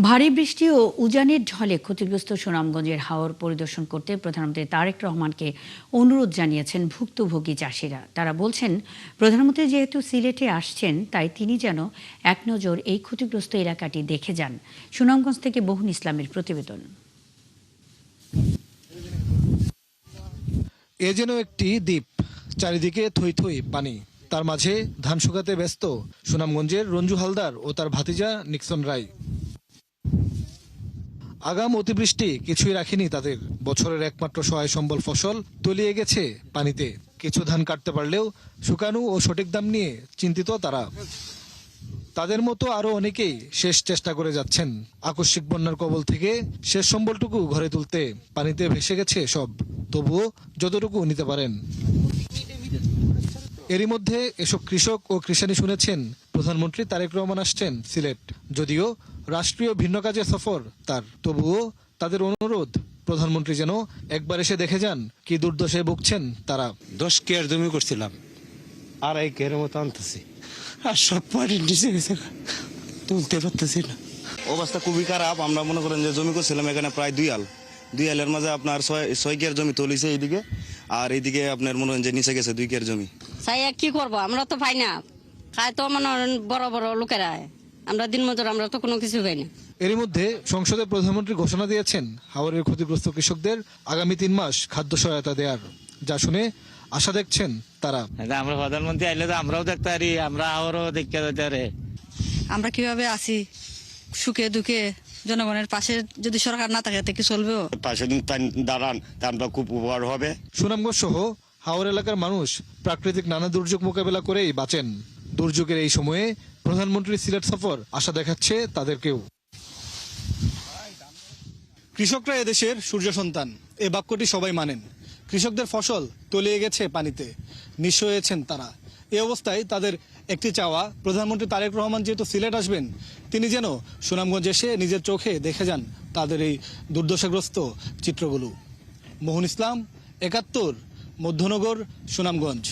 ভারী বৃষ্টি ও উজানের ঢলে ক্ষতিগ্রস্ত সুনামগঞ্জের হাওর পরিদর্শন করতে প্রধানমন্ত্রী তারেক রহমানকে অনুরোধ জানিয়েছেন ভুক্তভোগী চাষিরা। তারা বলছেন, প্রধানমন্ত্রী যেহেতু সিলেটে আসছেন, তাই তিনি যেন এক নজর এই ক্ষতিগ্রস্ত এলাকাটি দেখে যান। সুনামগঞ্জ থেকে বহুন ইসলামের প্রতিবেদন। এ যেন একটি দ্বীপ, চারিদিকে থই থই পানি, তার মাঝে ধান শুকাতে ব্যস্ত সুনামগঞ্জের রঞ্জু হালদার ও তার ভাতিজা নিক্সন রায়। আগাম অতিবৃষ্টি কিছুই রাখেনি তাদের। বছরের একমাত্র সহায় সম্বল ফসল তলিয়ে গেছে পানিতে। কিছু ধান কাটতে পারলেও শুকানো ও সঠিক দাম নিয়ে চিন্তিত তারা। তাদের মতো আরো অনেকেই শেষ চেষ্টা করে যাচ্ছেন। আকস্মিক বন্যার কবল থেকে শেষ সম্বলটুকু ঘরে তুলতে পানিতে ভেসে গেছে সব, তবুও যতটুকু নিতে পারেন। এরই মধ্যে এসব কৃষক ও কৃষানি শুনেছেন প্রধানমন্ত্রী তারেক রহমান আসছেন সিলেট। যদিও রাষ্ট্রীয় ভিন্ন কাজে সফর তার, তবুও তাদের অনুরোধ প্রধানমন্ত্রী যেন একবার এসে দেখে যান কি দুর্দশায় ভুগছেন তারা। 10 কেয়ার জমি করছিলাম, 2.5 কেয়ার মতো আনতেছি, আর সব পানি নিচে গেছে, তুলতে পারতেছি না। অবস্থা খুবই খারাপ। আমরা মনে করেন যে জমি করছিলাম এখানে প্রায় 2 আলের মাঝে আপনার 6 কেয়ার জমি তুলিছে এইদিকে, আর এইদিকে আপনার মনে করেন যে নিচে গেছে 2 কেয়ার জমি। চাই কি করবো, আমরা তো পাই না, খায় তো মনে বড় বড় লোকেরা, আমরা দিন মজুর, আমরা তো কোনো কিছু পাই না। এরই মধ্যে সংসদে প্রধানমন্ত্রী ঘোষণা দিয়েছেন হাওরের ক্ষতিগ্রস্ত কৃষকদের আগামী 3 মাস খাদ্য সহায়তা দেওয়ার, যা শুনে আশা দেখছেন তারা। আমরা প্রধানমন্ত্রী আইলে তো আমরাও দেখতে পারি, আমরা আরো দেখতে পারি। আমরা কিভাবে আছি সুখে দুঃখে, জনগণের পাশে যদি সরকার না থাকে কি চলবে? পাশে দাঁড়ান, আমরা খুব উপকার হবে। সুনামগঞ্জ সহ হাওর এলাকার মানুষ প্রাকৃতিক নানা দুর্যোগ মোকাবেলা করেই বাঁচেন। দুর্যোগের এই সময়ে প্রধানমন্ত্রীর সিলেট সফর আশা দেখাচ্ছে তাদেরকেও। কৃষকরা এদেশের সূর্য সন্তান, এ বাক্যটি সবাই মানেন। কৃষকদের ফসল তলিয়ে গেছে পানিতে, নিঃস্ব হয়েছেন তারা। এই অবস্থায় তাদের একটি চাওয়া, প্রধানমন্ত্রী তারেক রহমান যেহেতু সিলেট আসবেন, তিনি যেন সুনামগঞ্জ এসে নিজের চোখে দেখে যান তাদের এই দুর্দশাগ্রস্ত চিত্রগুলো। বহুন ইসলাম, 71, মধ্যনগর, সুনামগঞ্জ।